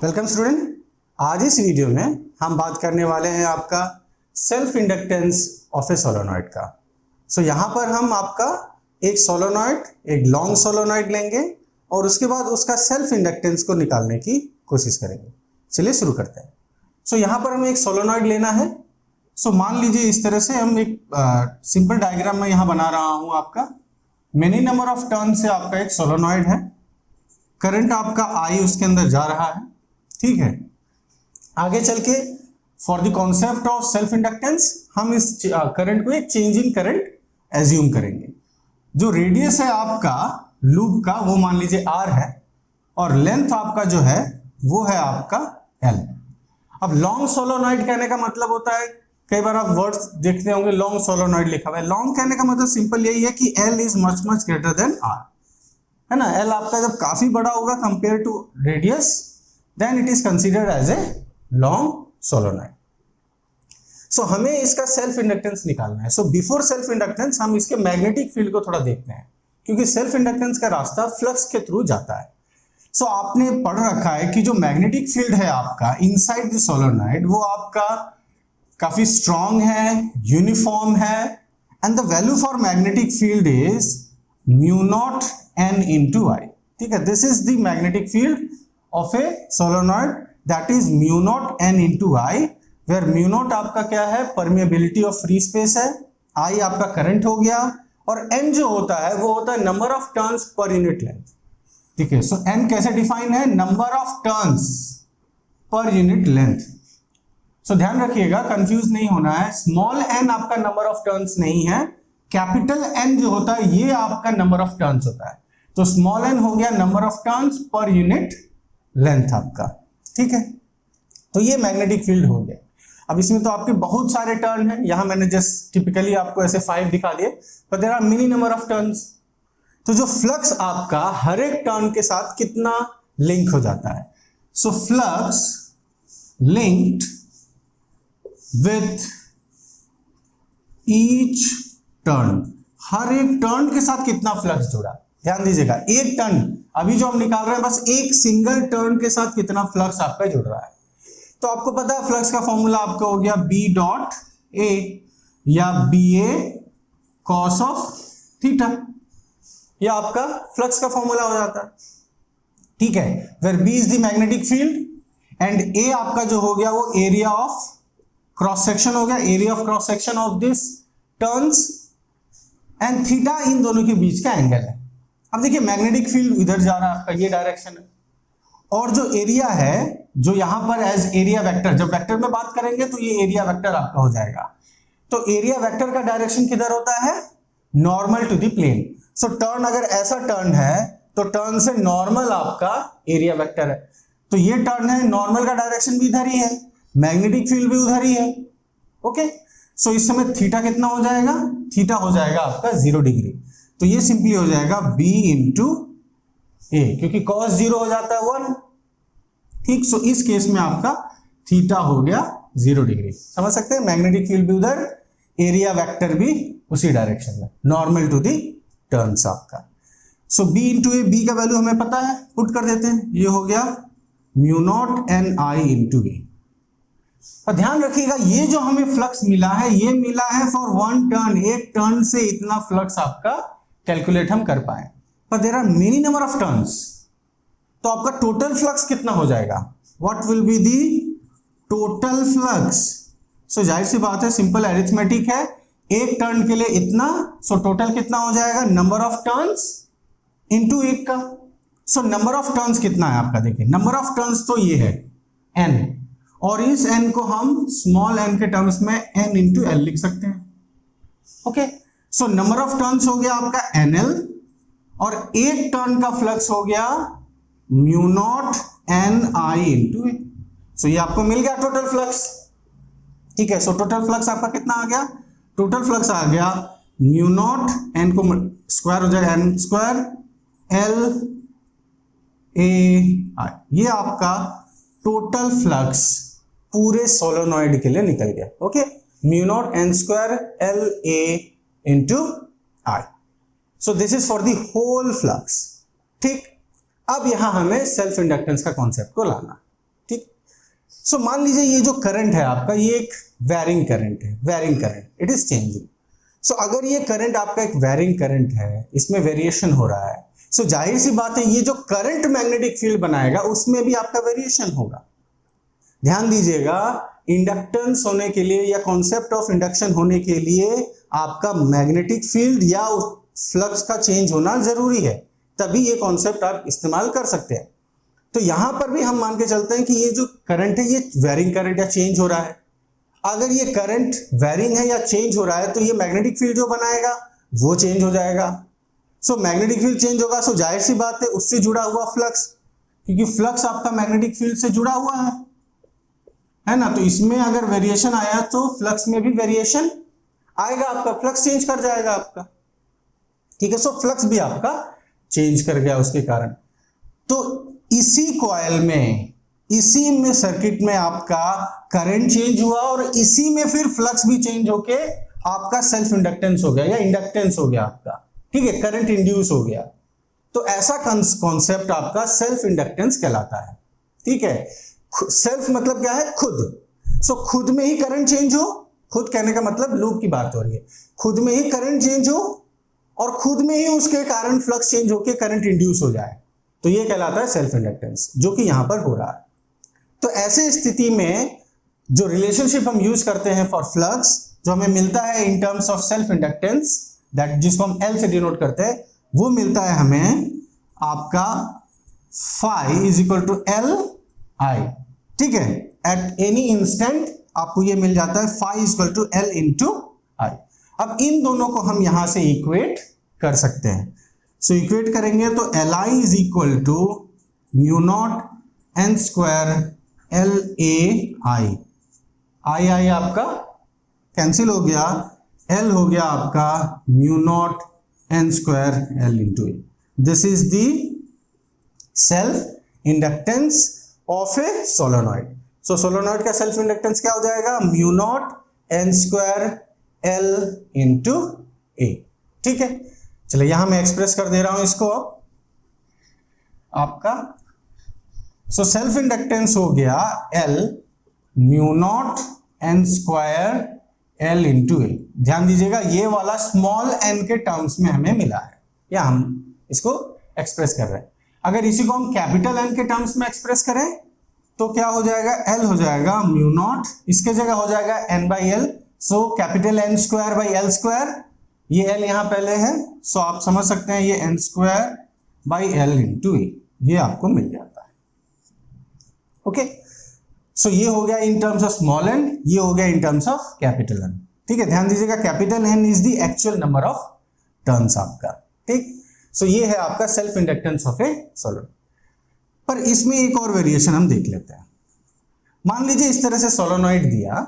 Welcome student. आज इस video में हम बात करने वाले हैं आपका self inductance of a solenoid का। यहाँ पर हम आपका एक सोलेनॉइड, एक लॉन्ग सोलेनॉइड लेंगे और उसके बाद उसका सेल्फ इंडक्टेंस को निकालने की कोशिश करेंगे। चलिए शुरू करते हैं। यहाँ पर हमें एक सोलेनॉइड लेना है। मान लीजिए इस तरह से हम एक सिंपल डायग्राम में यहाँ बना रहा हूँ। आपका मेनी नंबर ऑफ टर्न से आपका एक सोलेनॉइड है, करंट आपका आई उसके अंदर जा रहा है, ठीक है। आगे चल के for the concept of self inductance हम इस करंट को एक चेंजिंग करंट एज्यूम करेंगे। जो रेडियस है आपका लूप का वो मान लीजिए r है और लेंथ आपका जो है वो है आपका l। अब लॉन्ग सोलेनॉइड कहने का मतलब होता है, कई बार आप वर्ड्स देखते होंगे लॉन्ग सोलेनॉइड लिखा हुआ है। लॉन्ग कहने का मतलब सिंपल यही है कि l is much much greater than r, है ना। l आपका जब काफी बड़ा होगा compare to radius, then it is considered as a long solenoid। हमें इसका सेल्फ इंडक्टेंस निकालना है। बिफोर सेल्फ इंडक्टेंस हम इसके मैग्नेटिक फील्ड को थोड़ा देखते हैं, क्योंकि सेल्फ इंडक्टेंस का रास्ता फ्लक्स के थ्रू जाता है। आपने पढ़ रखा है कि जो मैग्नेटिक फील्ड है आपका इनसाइड द सोलेनॉइड वो आपका काफी स्ट्रॉन्ग है, यूनिफॉर्म है, and the value for magnetic field is mu naught n into I। ठीक है, this is the magnetic field of a solenoid, that is mu naught n into I, where mu naught आपका क्या है, permeability of free space है, I आपका current हो गया, और n जो होता है वो होता है number of turns per unit length. ठीक है, n कैसे डिफाइन है, number of turns per unit length. ध्यान रखिएगा, कंफ्यूज नहीं होना है। स्मॉल n आपका नंबर ऑफ टर्न्स नहीं है, कैपिटल N जो होता है ये आपका नंबर ऑफ टर्न्स होता है। तो स्मॉल n हो गया number of turns per unit length आपका, ठीक है। तो ये मैग्नेटिक फील्ड हो गया। अब इसमें तो आपके बहुत सारे टर्न हैं, यहां मैंने जस्ट टिपिकली आपको ऐसे 5 दिखा दिए, पर there are many number of turns. तो जो फ्लक्स आपका हर एक टर्न के साथ कितना लिंक हो जाता है, flux linked with each turn, हर एक टर्न के साथ कितना फ्लक्स जुड़ा। ध्यान दीजिएगा, एक टर्न अभी जो हम निकाल रहे हैं बस एक सिंगल टर्न के साथ कितना फ्लक्स आपका जुड़ रहा है। तो आपको पता है फ्लक्स का फॉर्मूला आपका हो गया बी डॉट ए या B A cos of theta, यह आपका फ्लक्स का फॉर्मूला हो जाता है, ठीक है। Where B is the magnetic field and A आपका जो हो गया वो एरिया ऑफ क्रॉस सेक्शन हो गया, area of cross section of this turns, and theta इन दोनों के बीच का एंगल है। अब देखिए मैग्नेटिक फील्ड इधर जा रहा है आपका, ये डायरेक्शन है, और जो एरिया है जो यहां पर एज एरिया वेक्टर, जब वेक्टर में बात करेंगे तो ये एरिया वेक्टर आपका हो जाएगा। तो एरिया वेक्टर का डायरेक्शन किधर होता है, normal to the plane. Turn अगर ऐसा टर्न है तो टर्न से नॉर्मल आपका एरिया वेक्टर है। तो ये टर्न है, नॉर्मल का डायरेक्शन भी इधर ही है, मैग्नेटिक फील्ड भी उधर ही है, ओके। इस समय थीटा कितना हो जाएगा, थीटा हो जाएगा आपका 0 डिग्री। तो ये सिंपली हो जाएगा b इंटू ए, क्योंकि cos 0 हो जाता है 1, ठीक। इस केस में आपका थीटा हो गया 0 डिग्री। समझ सकते हैं, मैग्नेटिक फील्ड भी उधर, एरिया वेक्टर भी उसी डायरेक्शन में, नॉर्मल टू दी टर्न्स आपका। b इंटू ए, b का वैल्यू हमें पता है, पुट कर देते हैं, ये हो गया mu not N I into A. और ध्यान रखिएगा ये जो हमें फ्लक्स मिला है ये मिला है फॉर 1 टर्न, एक टर्न से इतना फ्लक्स आपका कैलकुलेट हम कर पाए, पर there are many number of turns. तो आपका टोटल फ्लक्स कितना हो जाएगा, what will be the total flux. जाहिर सी बात है, सिंपल अरिथमेटिक है, एक टर्न के लिए इतना, टोटल कितना हो जाएगा, नंबर ऑफ टर्न्स इनटू एक का। नंबर ऑफ टर्न्स कितना है आपका, देखिए नंबर ऑफ टर्न्स तो ये है n, और इस n को हम स्मॉल n के टर्म्स में n इंटू एल लिख सकते हैं, ओके। नंबर ऑफ टर्न्स हो गया आपका nl, और एक टर्न का फ्लक्स हो गया mu not N I into A. ये आपको मिल गया टोटल फ्लक्स, ठीक है। टोटल फ्लक्स आपका कितना आ गया, टोटल फ्लक्स आ गया म्यू नॉट, एन को स्क्वायर हो जाएगा n square l a i, ये आपका टोटल फ्लक्स पूरे सोलेनॉइड के लिए निकल गया, okay. Mu not N square l a into I. This is for the whole flux, ठीक। अब यहां हमें सेल्फ इंडक्टेंस का कॉन्सेप्ट को लाना। सो मान लीजिए ये जो करंट है आपका, ये एक वैरिंग करंट है, varying current, it is changing. So अगर ये करंट आपका एक वैरिंग करंट है, इसमें वेरिएशन हो रहा है, सो जाहिर सी बात है ये जो करंट मैग्नेटिक फील्ड बनाएगा उसमें भी आपका वेरिएशन होगा। ध्यान दीजिएगा, इंडक्टेंस होने के लिए या कॉन्सेप्ट ऑफ इंडक्शन होने के लिए आपका मैग्नेटिक फील्ड या फ्लक्स का चेंज होना जरूरी है, तभी ये कॉन्सेप्ट आप इस्तेमाल कर सकते हैं। तो यहां पर भी हम मान के चलते हैं कि ये जो करंट है ये वेरिंग करंट या चेंज हो रहा है। अगर ये करंट वेरिंग है या चेंज हो रहा है तो ये मैग्नेटिक फील्ड जो बनाएगा वो चेंज हो जाएगा। सो मैग्नेटिक फील्ड चेंज होगा, सो जाहिर सी बात है उससे जुड़ा हुआ फ्लक्स, क्योंकि फ्लक्स आपका मैग्नेटिक फील्ड से जुड़ा हुआ है ना, तो इसमें अगर वेरिएशन आया तो फ्लक्स में भी वेरिएशन आएगा, आपका फ्लक्स चेंज कर जाएगा आपका। ठीक है, सो फ्लक्स भी आपका चेंज कर गया उसके कारण। तो इसी कॉइल में, इसी में सर्किट में आपका करंट चेंज हुआ और इसी में फिर फ्लक्स भी चेंज होके आपका सेल्फ इंडक्टेंस हो गया या इंडक्टेंस हो गया आपका। ठीक है, करंट इंड्यूस हो गया। तो ऐसा कॉन्सेप्ट आपका सेल्फ इंडक्टेंस कहलाता है। ठीक है, सेल्फ मतलब क्या है? खुद। सो खुद में ही करंट चेंज हो, खुद कहने का मतलब लूप की बात हो रही है, खुद में ही करंट चेंज हो और खुद में ही उसके कारण फ्लक्स चेंज होके करंट इंड्यूस हो जाए, तो ये कहलाता है सेल्फ इंडक्टेंस, जो कि यहां पर हो रहा है। तो ऐसे स्थिति में जो रिलेशनशिप हम यूज करते हैं फॉर फ्लक्स, जो हमें मिलता है in terms of self inductance, that जिसको हम L से डिनोट करते हैं, वो मिलता है हमें आपका phi is equal to L I। ठीक है, एट एनी इंस्टेंट आपको ये मिल जाता है phi is equal to L into I। अब इन दोनों को हम यहां से इक्वेट कर सकते हैं। सो इक्वेट करेंगे तो Li is equal to mu not N square L A I। I आपका कैंसिल हो गया, L हो गया आपका mu not N square L into A. This is the self inductance of a solenoid. So solenoid का self inductance क्या हो जाएगा? Mu not N square L into A. ठीक है, चलिए यहां मैं एक्सप्रेस कर दे रहा हूं इसको अब आपका। सो सेल्फ इंडक्टेंस हो गया L mu not N square L into A. ध्यान दीजिएगा ये वाला स्मॉल n के टर्म्स में हमें मिला है, या हम इसको एक्सप्रेस कर रहे हैं। अगर इसी को हम कैपिटल N के टर्म्स में एक्सप्रेस करें तो क्या हो जाएगा? L हो जाएगा म्यू नॉट, इसके जगह हो जाएगा n by L. So capital N square by L square, ये L यहां पहले है, सो आप समझ सकते हैं ये n square by L into A, ये आपको मिल जाता है। ओके, सो ये हो गया in terms of small n, ये हो गया in terms of capital N। ठीक है, ध्यान दीजिएगा capital N is the actual number of turns आपका। ठीक, सो ये है आपका self inductance of a solenoid. पर इसमें एक और वेरिएशन हम देख लेते हैं। मान लीजिए इस तरह से सोलेनॉइड दिया,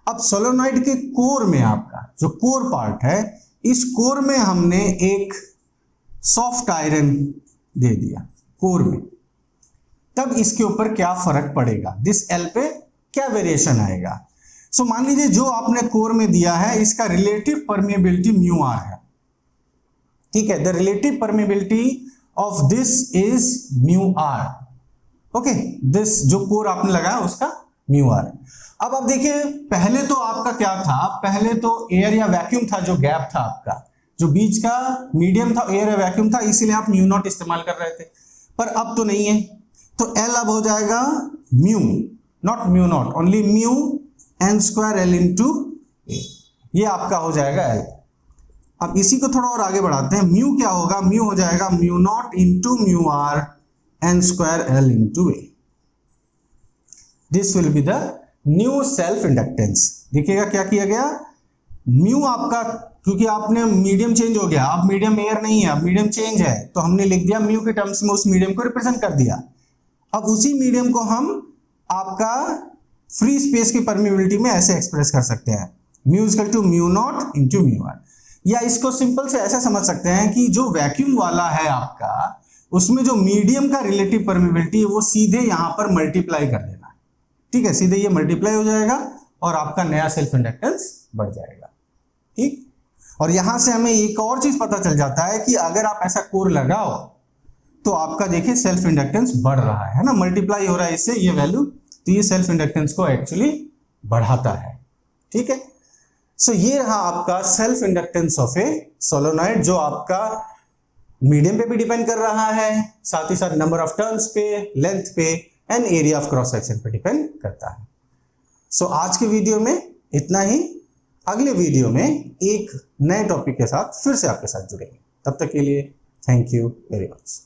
अब सोलेनॉइड के कोर में आपका जो कोर पार्ट है, इस कोर में हमने एक सॉफ्ट आयरन दे दिया कोर में, तब इसके ऊपर क्या फर्क पड़ेगा? दिस L पे क्या वेरिएशन आएगा? सो मान लीजिए जो आपने कोर में दिया है इसका रिलेटिव परमिएबिलिटी म्यू आर है। ठीक है, the relative permeability of this is mu R. Okay, this जो कोर आपने लगाया उसका म्यू आर। अब आप देखिए पहले तो आपका क्या था, पहले तो एयर या वैक्यूम था, जो गैप था आपका, जो बीच का मीडियम था, एयर या वैक्यूम था, इसीलिए आप म्यू नॉट इस्तेमाल कर रहे थे। पर अब तो नहीं है, तो L अब हो जाएगा mu, nought mu nought, only mu N square L into A, ये आपका हो जाएगा L। अब इसी को थोड़ा और आगे बढ़ाते हैं, म्यू क्या होगा? म्यू हो जाएगा mu naught into mu R N square L into A. This will be the new self inductance. देखिएगा क्या किया गया, म्यू आपका, क्योंकि आपने मीडियम चेंज हो गया, अब मीडियम एयर नहीं है, अब मीडियम चेंज है, तो हमने लिख दिया म्यू के टर्म्स में उस मीडियम को रिप्रेजेंट कर दिया। अब उसी मीडियम को हम आपका फ्री स्पेस की परमिएबिलिटी में ऐसे एक्सप्रेस कर सकते हैं, mu equal to mu naught into mu R. या इसको सिंपल से ऐसा समझ सकते हैं कि जो वैक्यूम वाला है आपका, उसमें जो मीडियम का रिलेटिव परमिएबिलिटी है वो सीधे यहां पर मल्टीप्लाई कर देना। ठीक है, सीधे ये मल्टीप्लाई हो जाएगा और आपका नया सेल्फ इंडक्टेंस बढ़ जाएगा। ठीक, और यहां से हमें एक और चीज पता चल जाता है कि अगर आप ऐसा कोर लगाओ तो आपका देखिए सेल्फ इंडक्टेंस बढ़ रहा है ना, मल्टीप्लाई हो रहा है इससे ये वैल्यू। तो ये सेल्फ इंडक्टेंस को एक्चुअली बढ़ाता है। ठीक है, सो ये रहा आपका self inductance of a solenoid, जो आपका मीडियम पे भी डिपेंड कर रहा है, साथ ही साथ नंबर ऑफ टर्न्स पे, लेंथ पे and area of cross section पे डिपेंड करता है। सो आज के वीडियो में इतना ही। अगले वीडियो में एक नए टॉपिक के साथ फिर से आपके साथ जुड़ेंगे। तब तक के लिए थैंक यू वेरी मच।